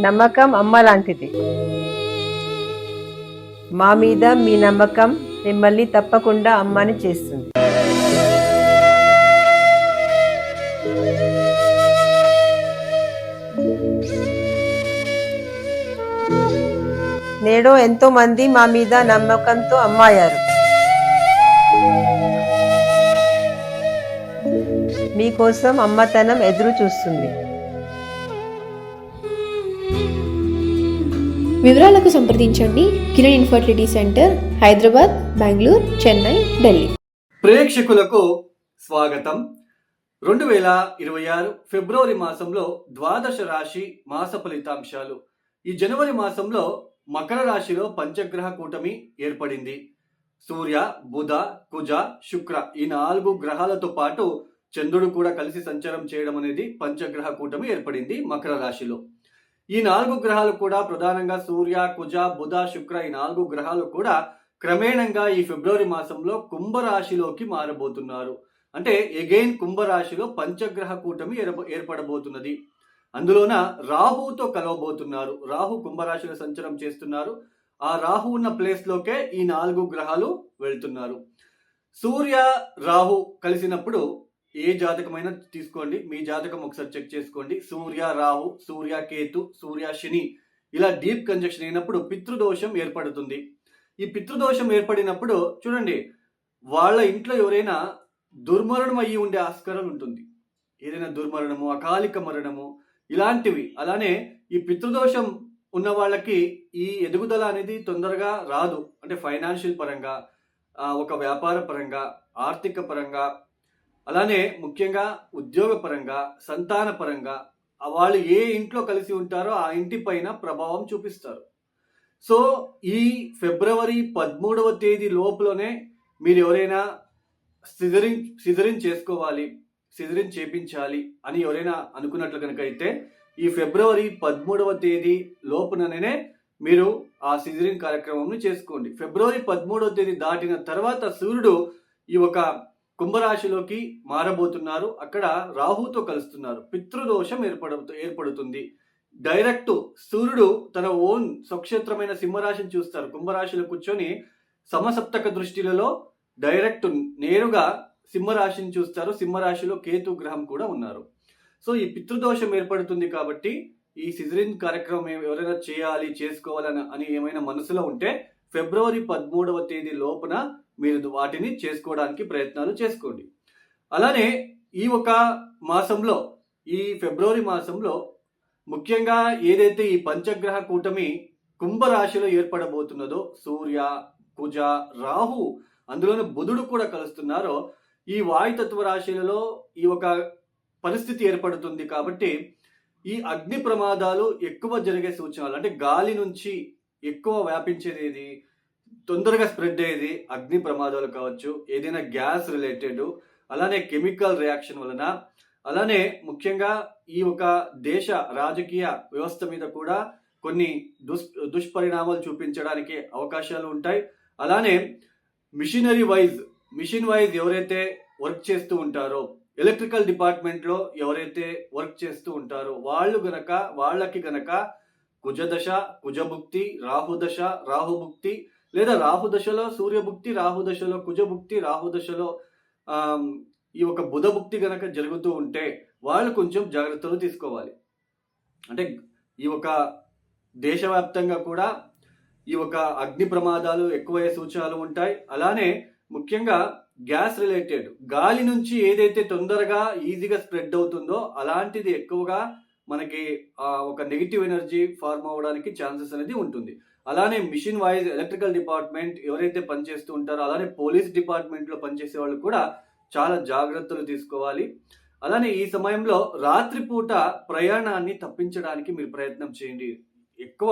నమ్మకం అమ్మ లాంటిది. మా మీద మీ నమ్మకం మిమ్మల్ని తప్పకుండా అమ్మని చేస్తుంది. నేడు ఎంతో మంది మా మీద నమ్మకంతో అమ్మాయారు. మీకోసం అమ్మతనం ఎదురు చూస్తుంది. వివరాలకు సంప్రదించండి. Kiran infertility centre, Hyderabad, Bengaluru, Chennai, Delhi. ప్రేక్షకులకు స్వాగతం. 2026 ఫిబ్రవరి మాసంలో ద్వాదశ రాశి మాస ఫలితాంశాలు. ఈ జనవరి మాసంలో మకర రాశిలో పంచగ్రహ కూటమి ఏర్పడింది. సూర్య, బుధ, కుజ, శుక్ర ఈ 4 గ్రహాలతో పాటు చంద్రుడు కూడా కలిసి సంచారం చేయడం అనేది పంచగ్రహ కూటమి ఏర్పడింది మకర రాశిలో. ఈ 4 గ్రహాలు కూడా ప్రధానంగా సూర్య, కుజ, బుధ, శుక్ర ఈ 4 గ్రహాలు కూడా క్రమేణంగా ఈ ఫిబ్రవరి మాసంలో కుంభరాశిలోకి మారబోతున్నారు. అంటే ఎగైన్ కుంభరాశిలో పంచగ్రహ కూటమి ఏర్పడబోతున్నది. అందులోన రాహుతో కలవబోతున్నారు. రాహు కుంభరాశిలో సంచారం చేస్తున్నారు. ఆ రాహు ఉన్న ప్లేస్ లోకే ఈ 4 గ్రహాలు వెళ్తున్నారు. సూర్య రాహు కలిసినప్పుడు ఏ జాతకమైనా తీసుకోండి, మీ జాతకం ఒకసారి చెక్ చేసుకోండి. సూర్య రాహు, సూర్య కేతు, సూర్య శని ఇలా డీప్ కంజక్షన్ అయినప్పుడు పితృదోషం ఏర్పడుతుంది. ఈ పితృదోషం ఏర్పడినప్పుడు చూడండి, వాళ్ళ ఇంట్లో ఎవరైనా దుర్మరణం అయ్యి ఉండే ఆస్కారం ఉంటుంది. ఏదైనా దుర్మరణము, అకాలిక మరణము ఇలాంటివి. అలానే ఈ పితృదోషం ఉన్న వాళ్ళకి ఈ ఎదుగుదల అనేది తొందరగా రాదు. అంటే ఫైనాన్షియల్ పరంగా, ఒక వ్యాపార పరంగా, ఆర్థిక పరంగా, అలానే ముఖ్యంగా ఉద్యోగ పరంగా, సంతాన పరంగా వాళ్ళు ఏ ఇంట్లో కలిసి ఉంటారో ఆ ఇంటి పైన ప్రభావం చూపిస్తారు. సో ఈ ఫిబ్రవరి 13వ తేదీ లోపలనే మీరు ఎవరైనా సిజరింగ్ చేసుకోవాలి, సిజరింగ్ చేపించాలి అని ఎవరైనా అనుకున్నట్లు కనుక అయితే ఈ ఫిబ్రవరి 13వ తేదీ లోపుననే మీరు ఆ సిజరింగ్ కార్యక్రమంని చేసుకోండి. ఫిబ్రవరి 13వ తేదీ దాటిన తర్వాత సూర్యుడు ఈ ఒక కుంభరాశిలోకి మారబోతున్నారు. అక్కడ రాహుతో కలుస్తున్నారు. పితృదోషం ఏర్పడుతుంది. డైరెక్ట్ సూర్యుడు తన ఓన్ స్వక్షేత్రమైన సింహరాశిని చూస్తారు. కుంభరాశిలో కూర్చొని సమసప్తక దృష్టిలలో డైరెక్ట్ నేరుగా సింహరాశిని చూస్తారు. సింహరాశిలో కేతు గ్రహం కూడా ఉన్నారు. సో ఈ పితృదోషం ఏర్పడుతుంది కాబట్టి ఈ సిజరింగ్ కార్యక్రమం ఎవరైనా చేయాలి, చేసుకోవాలని అని ఏమైనా మనసులో ఉంటే ఫిబ్రవరి 13వ తేదీ లోపున మీరు వాటిని చేసుకోవడానికి ప్రయత్నాలు చేసుకోండి. అలానే ఈ ఒక మాసంలో, ఈ ఫిబ్రవరి మాసంలో ముఖ్యంగా ఏదైతే ఈ పంచగ్రహ కూటమి కుంభరాశిలో ఏర్పడబోతున్నదో సూర్య, కుజ, రాహు అందులోనే బుధుడు కూడా కలుస్తున్నారో ఈ వాయుతత్వ రాశులలో ఈ ఒక పరిస్థితి ఏర్పడుతుంది. కాబట్టి ఈ అగ్ని ప్రమాదాలు ఎక్కువ జరిగే సూచనలు, అంటే గాలి నుంచి ఎక్కువ వ్యాపించేది, తొందరగా స్ప్రెడ్ అయ్యేది అగ్ని ప్రమాదాలు కావచ్చు, ఏదైనా గ్యాస్ రిలేటెడ్, అలానే కెమికల్ రియాక్షన్ వలన, అలానే ముఖ్యంగా ఈ ఒక దేశ రాజకీయ వ్యవస్థ మీద కూడా కొన్ని దుష్పరిణామాలు చూపించడానికి అవకాశాలు ఉంటాయి. అలానే మిషన్ వైజ్ ఎవరైతే వర్క్ చేస్తూ ఉంటారో, ఎలక్ట్రికల్ డిపార్ట్మెంట్లో ఎవరైతే వర్క్ చేస్తూ ఉంటారో వాళ్ళకి గనక కుజదశ, కుజభుక్తి, రాహుదశ, రాహుభుక్తి, లేదా రాహుదశలో సూర్యభుక్తి, రాహుదశలో కుజభుక్తి, రాహుదశలో ఈ ఒక బుధభుక్తి గనక జరుగుతూ ఉంటే వాళ్ళు కొంచెం జాగ్రత్తలు తీసుకోవాలి. అంటే ఈ ఒక దేశవ్యాప్తంగా కూడా ఈ ఒక అగ్ని ప్రమాదాలు ఎక్కువయ్యే సూచనలు ఉంటాయి. అలానే ముఖ్యంగా గ్యాస్ రిలేటెడ్, గాలి నుంచి ఏదైతే తొందరగా ఈజీగా స్ప్రెడ్ అవుతుందో అలాంటిది ఎక్కువగా మనకి ఒక నెగిటివ్ ఎనర్జీ ఫార్మ్ అవ్వడానికి ఛాన్సెస్ అనేది ఉంటుంది. అలానే మిషన్ వైజ్ ఎలక్ట్రికల్ డిపార్ట్మెంట్ ఎవరైతే పనిచేస్తూ ఉంటారో, అలానే పోలీస్ డిపార్ట్మెంట్లో పనిచేసే వాళ్ళు కూడా చాలా జాగ్రత్తలు తీసుకోవాలి. అలానే ఈ సమయంలో రాత్రిపూట ప్రయాణాన్ని తప్పించడానికి మీరు ప్రయత్నం చేయండి. ఎక్కువ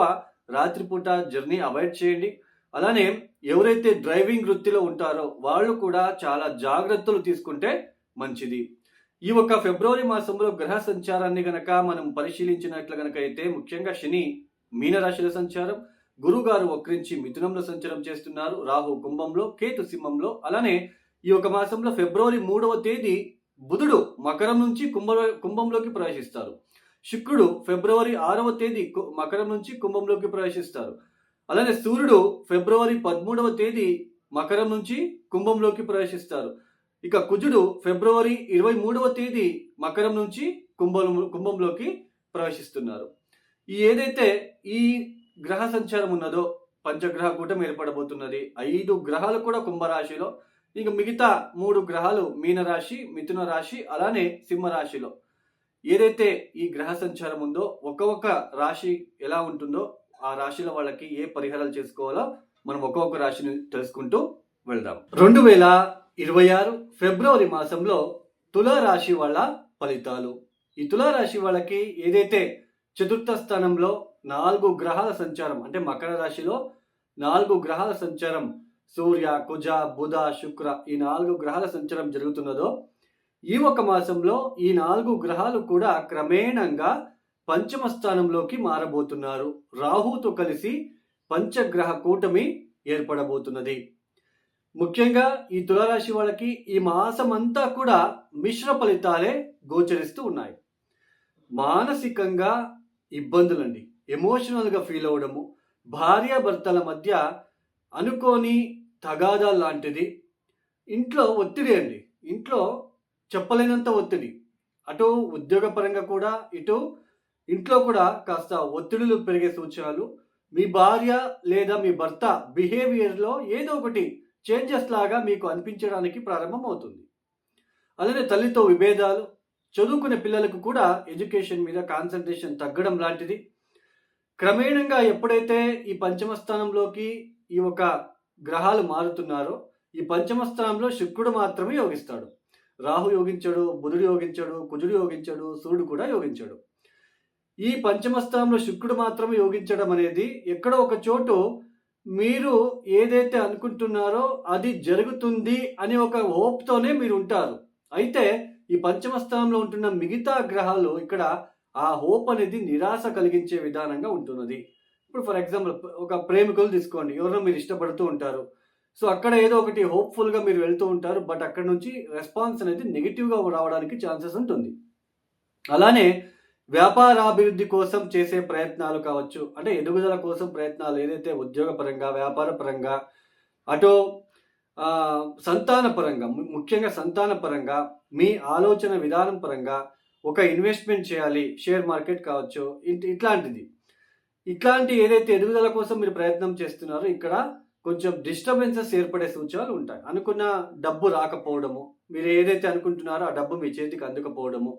రాత్రిపూట జర్నీ అవాయిడ్ చేయండి. అలానే ఎవరైతే డ్రైవింగ్ వృత్తిలో ఉంటారో వాళ్ళు కూడా చాలా జాగ్రత్తలు తీసుకుంటే మంచిది. ఈ ఒక ఫిబ్రవరి మాసంలో గ్రహ సంచారాన్ని గనక మనం పరిశీలించినట్లు గనక అయితే ముఖ్యంగా శని మీనరాశిలో సంచారం, గురువు గారు వక్రించి మిథునంలో సంచారం చేస్తున్నారు, రాహు కుంభంలో, కేతు సింహంలో. అలానే ఈ ఒక మాసంలో ఫిబ్రవరి 3వ తేదీ బుధుడు మకరం నుంచి కుంభంలోకి ప్రవేశిస్తారు. శుక్రుడు ఫిబ్రవరి 6వ తేదీ మకరం నుంచి కుంభంలోకి ప్రవేశిస్తారు. అలానే సూర్యుడు ఫిబ్రవరి 13వ తేదీ మకరం నుంచి కుంభంలోకి ప్రవేశిస్తారు. ఇక కుజుడు ఫిబ్రవరి 23వ తేదీ మకరం నుంచి కుంభంలోకి ప్రవేశిస్తున్నారు. ఏదైతే ఈ గ్రహ సంచారం ఉన్నదో పంచగ్రహ కూటమి ఏర్పడబోతున్నది. 5 గ్రహాలు కూడా కుంభరాశిలో, ఇక మిగతా 3 గ్రహాలు మీనరాశి, మిథున రాశి, అలానే సింహరాశిలో. ఏదైతే ఈ గ్రహ సంచారం ఉందో ఒక్కొక్క రాశి ఎలా ఉంటుందో ఆ రాశిల వాళ్ళకి ఏ పరిహారాలు చేసుకోవాలో మనం ఒక్కొక్క రాశిని తెలుసుకుంటూ వెళ్దాం. 2026 ఫిబ్రవరి మాసంలో తులారాశి వాళ్ళ ఫలితాలు. ఈ తులారాశి వాళ్ళకి ఏదైతే చతుర్థ స్థానంలో 4 గ్రహాల సంచారం, అంటే మకర రాశిలో 4 గ్రహాల సంచారం, సూర్య, కుజ, బుధ, శుక్ర, ఈ 4 గ్రహాల సంచారం జరుగుతున్నదో ఈ ఒక మాసంలో ఈ 4 గ్రహాలు కూడా క్రమేణంగా పంచమ స్థానంలోకి మారబోతున్నారు. రాహుతో కలిసి పంచగ్రహ కూటమి ఏర్పడబోతున్నది. ముఖ్యంగా ఈ తులారాశి వాళ్ళకి ఈ మాసం అంతా కూడా మిశ్ర ఫలితాలే గోచరిస్తూ ఉన్నాయి. మానసికంగా ఇబ్బందులండి, ఎమోషనల్గా ఫీల్ అవ్వడము, భార్యాభర్తల మధ్య అనుకోని తగాదాలు లాంటిది, ఇంట్లో ఒత్తిడి అండి, ఇంట్లో చెప్పలేనంత ఒత్తిడి, అటు ఉద్యోగపరంగా కూడా ఇటు ఇంట్లో కూడా కాస్త ఒత్తిడులు పెరిగే సూచనలు, మీ భార్య లేదా మీ భర్త బిహేవియర్లో ఏదో ఒకటి చేంజెస్ లాగా మీకు అనిపించడానికి ప్రారంభం అవుతుంది. అలానే తల్లితో విభేదాలు, చదువుకునే పిల్లలకు కూడా ఎడ్యుకేషన్ మీద కాన్సన్ట్రేషన్ తగ్గడం లాంటిది. క్రమేణంగా ఎప్పుడైతే ఈ పంచమ స్థానంలోకి ఈ ఒక గ్రహాలు మారుతున్నారో ఈ పంచమ స్థానంలో శుక్రుడు మాత్రమే యోగిస్తాడు. రాహు యోగించడు, బుధుడు యోగించడు, కుజుడు యోగించడు, సూర్యుడు కూడా యోగించడు. ఈ పంచమ స్థానంలో శుక్రుడు మాత్రమే యోగించడం అనేది ఎక్కడో ఒక చోటు మీరు ఏదైతే అనుకుంటున్నారో అది జరుగుతుంది అనే ఒక హోప్తోనే మీరు ఉంటారు. అయితే ఈ పంచమ స్థానంలో ఉంటున్న మిగతా గ్రహాలు ఇక్కడ ఆ హోప్ అనేది నిరాశ కలిగించే విధానంగా ఉంటున్నది. ఇప్పుడు ఫర్ ఎగ్జాంపుల్ ఒక ప్రేమికులు తీసుకోండి, ఎవరో మీరు ఇష్టపడుతూ ఉంటారు. సో అక్కడ ఏదో ఒకటి హోప్ఫుల్గా మీరు వెళ్తూ ఉంటారు, బట్ అక్కడ నుంచి రెస్పాన్స్ అనేది నెగిటివ్గా రావడానికి ఛాన్సెస్ ఉంటుంది. అలానే వ్యాపారాభివృద్ధి కోసం చేసే ప్రయత్నాలు కావచ్చు, అంటే ఎదుగుదల కోసం ప్రయత్నాలు ఏదైతే ఉద్యోగపరంగా, వ్యాపార పరంగా, అటు సంతాన పరంగా, ముఖ్యంగా సంతాన పరంగా మీ ఆలోచన విధానం పరంగా ఒక ఇన్వెస్ట్మెంట్ చేయాలి, షేర్ మార్కెట్ కావచ్చు, ఇట్లాంటి ఏదైతే ఎదుగుదల కోసం మీరు ప్రయత్నం చేస్తున్నారో ఇక్కడ కొంచెం డిస్టర్బెన్సెస్ ఏర్పడే సూచనలు ఉంటాయి. అనుకున్న డబ్బు రాకపోవడము, మీరు ఏదైతే అనుకుంటున్నారో ఆ డబ్బు మీ చేతికి అందకపోవడము,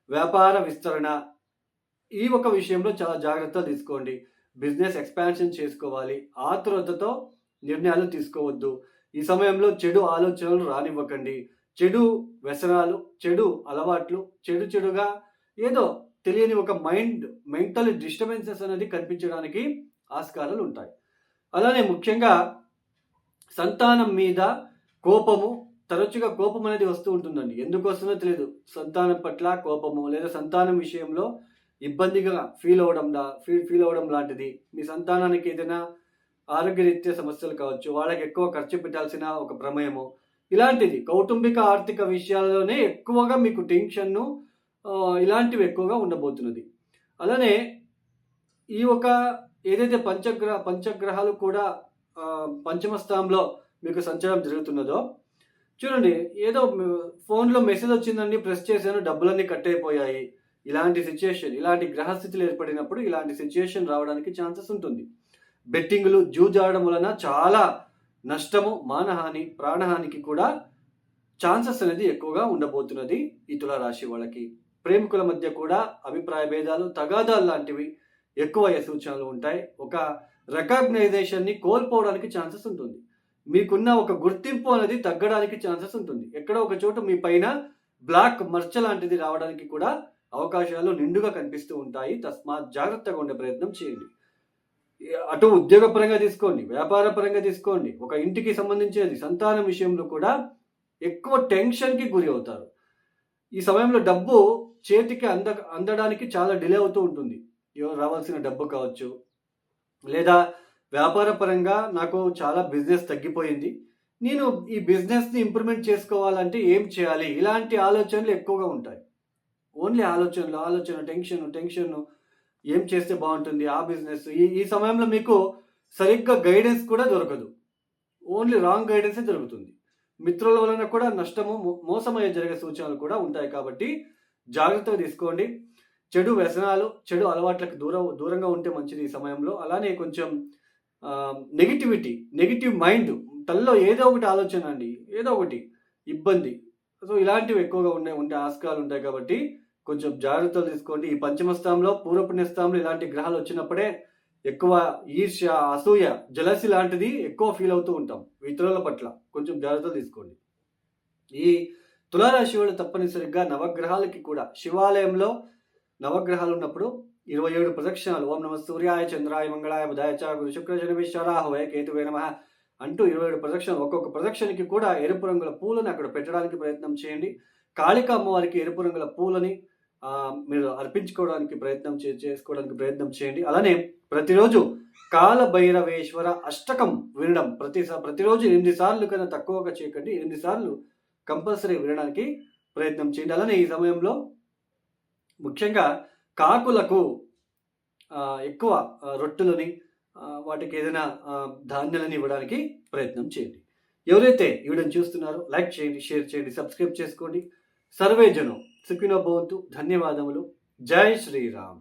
వ్యాపార విస్తరణ, ఈ ఒక విషయంలో చాలా జాగ్రత్తలు తీసుకోండి. బిజినెస్ ఎక్స్పాన్షన్ చేసుకోవాలి, ఆతురతతో నిర్ణయాలు తీసుకోవద్దు. ఈ సమయంలో చెడు ఆలోచనలు రానివ్వకండి. చెడు వ్యసనాలు, చెడు అలవాట్లు, చెడుగా ఏదో తెలియని ఒక మెంటల్ డిస్టర్బెన్సెస్ అనేది కనిపించడానికి ఆస్కారాలు ఉంటాయి. అలానే ముఖ్యంగా సంతానం మీద కోపము, తరచుగా కోపం అనేది వస్తూ ఉంటుందండి. ఎందుకు వస్తుందో తెలియదు. సంతానం పట్ల కోపము లేదా సంతానం విషయంలో ఇబ్బందిగా ఫీల్ అవ్వడం లాంటిది, మీ సంతానానికి ఏదైనా ఆరోగ్యరీత్యా సమస్యలు కావచ్చు, వాళ్ళకి ఎక్కువ ఖర్చు పెట్టాల్సిన ఒక ప్రమేయము, ఇలాంటిది కౌటుంబిక ఆర్థిక విషయాల్లోనే ఎక్కువగా మీకు టెన్షన్ను ఇలాంటివి ఎక్కువగా ఉండబోతున్నది. అలానే ఈ ఒక ఏదైతే పంచగ్రహాలు కూడా పంచమ స్థానంలో మీకు సంచారం జరుగుతున్నదో చూడండి, ఏదో ఫోన్లో మెసేజ్ వచ్చిందండి, ప్రెస్ చేశాను, డబ్బులన్నీ కట్ అయిపోయాయి, ఇలాంటి సిచ్యుయేషన్, ఇలాంటి గ్రహస్థితులు ఏర్పడినప్పుడు ఇలాంటి సిచ్యుయేషన్ రావడానికి ఛాన్సెస్ ఉంటుంది. బెట్టింగ్లు, జూజాడడం వలన చాలా నష్టము, మానహాని, ప్రాణహానికి కూడా ఛాన్సెస్ అనేది ఎక్కువగా ఉండబోతున్నది ఈ తులారాశి వాళ్ళకి. ప్రేమికుల మధ్య కూడా అభిప్రాయ భేదాలు, తగాదాలు లాంటివి ఎక్కువ సూచనలు ఉంటాయి. ఒక రికగ్నైజేషన్ని కోల్పోవడానికి ఛాన్సెస్ ఉంటుంది. మీకున్న ఒక గుర్తింపు అనేది తగ్గడానికి ఛాన్సెస్ ఉంటుంది. ఎక్కడో ఒక చోట మీ పైన బ్లాక్ మర్చ లాంటిది రావడానికి కూడా అవకాశాలు నిండుగా కనిపిస్తూ ఉంటాయి. తస్మాత్ జాగ్రత్తగా ఉండే ప్రయత్నం చేయండి. అటు ఉద్యోగపరంగా తీసుకోండి, వ్యాపార పరంగా తీసుకోండి, ఒక ఇంటికి సంబంధించేది, సంతానం విషయంలో కూడా ఎక్కువ టెన్షన్కి గురి అవుతారు. ఈ సమయంలో డబ్బు చేతికి అందడానికి చాలా డిలే అవుతూ ఉంటుంది. రావాల్సిన డబ్బు కావచ్చు, లేదా వ్యాపార పరంగా నాకు చాలా బిజినెస్ తగ్గిపోయింది, నేను ఈ బిజినెస్ని ఇంప్రూవ్మెంట్ చేసుకోవాలంటే ఏం చేయాలి, ఇలాంటి ఆలోచనలు ఎక్కువగా ఉంటాయి. ఓన్లీ ఆలోచన, టెన్షన్, ఏం చేస్తే బాగుంటుంది, ఆ బిజినెస్. ఈ సమయంలో మీకు సరిగ్గా గైడెన్స్ కూడా దొరకదు. ఓన్లీ రాంగ్ గైడెన్సే దొరుకుతుంది. మిత్రుల వలన కూడా నష్టము, మోసమయ్యే జరిగే సూచనలు కూడా ఉంటాయి. కాబట్టి జాగ్రత్తగా తీసుకోండి. చెడు వ్యసనాలు, చెడు అలవాట్లకు దూరంగా ఉంటే మంచిది ఈ సమయంలో. అలానే కొంచెం నెగిటివ్ మైండ్, తనలో ఏదో ఒకటి ఆలోచన అండి, ఏదో ఒకటి ఇబ్బంది, సో ఇలాంటివి ఎక్కువగా ఉండే ఆస్కారాలు ఉంటాయి. కాబట్టి కొంచెం జాగ్రత్తలు తీసుకోండి. ఈ పంచమ స్థానంలో, పూర్వపుణ్యస్థానంలో ఇలాంటి గ్రహాలు వచ్చినప్పుడే ఎక్కువ ఈర్ష్య, అసూయ, జలసి లాంటిది ఎక్కువ ఫీల్ అవుతూ ఉంటాం ఇతరుల పట్ల. కొంచెం జాగ్రత్తలు తీసుకోండి. ఈ తులారాశి వాళ్ళు తప్పనిసరిగా నవగ్రహాలకి కూడా, శివాలయంలో నవగ్రహాలు ఉన్నప్పుడు 27 ప్రదక్షిణాలు, ఓం నమ సూర్యాయ చంద్రాయ మంగళాయ బుధాయ చ గురు శుక్ర శనిశ్చరాహవే కేతువే నమః అంటూ 27 ప్రదక్షిణలు, ఒక్కొక్క ప్రదక్షిణకి కూడా ఎరుపు రంగుల పూలను అక్కడ పెట్టడానికి ప్రయత్నం చేయండి. కాళికా అమ్మవారికి ఎరుపు రంగుల పూలని మీరు అర్పించుకోవడానికి చేసుకోవడానికి ప్రయత్నం చేయండి. అలానే ప్రతిరోజు కాలభైరవేశ్వర అష్టకం వినడం, ప్రతిరోజు 8 సార్లు కన్నా తక్కువగా చేయకండి, 8 సార్లు కంపల్సరీ వినడానికి ప్రయత్నం చేయండి. అలానే ఈ సమయంలో ముఖ్యంగా కాకులకు ఎక్కువ రొట్టెలని, వాటికి ఏదైనా ధాన్యాలని ఇవ్వడానికి ప్రయత్నం చేయండి. ఎవరైతే ఈ వీడియోని చూస్తున్నారో లైక్ చేయండి, షేర్ చేయండి, సబ్స్క్రైబ్ చేసుకోండి. సర్వే జనం సుఖినో భవంతు. ధన్యవాదములు. జై శ్రీరామ్.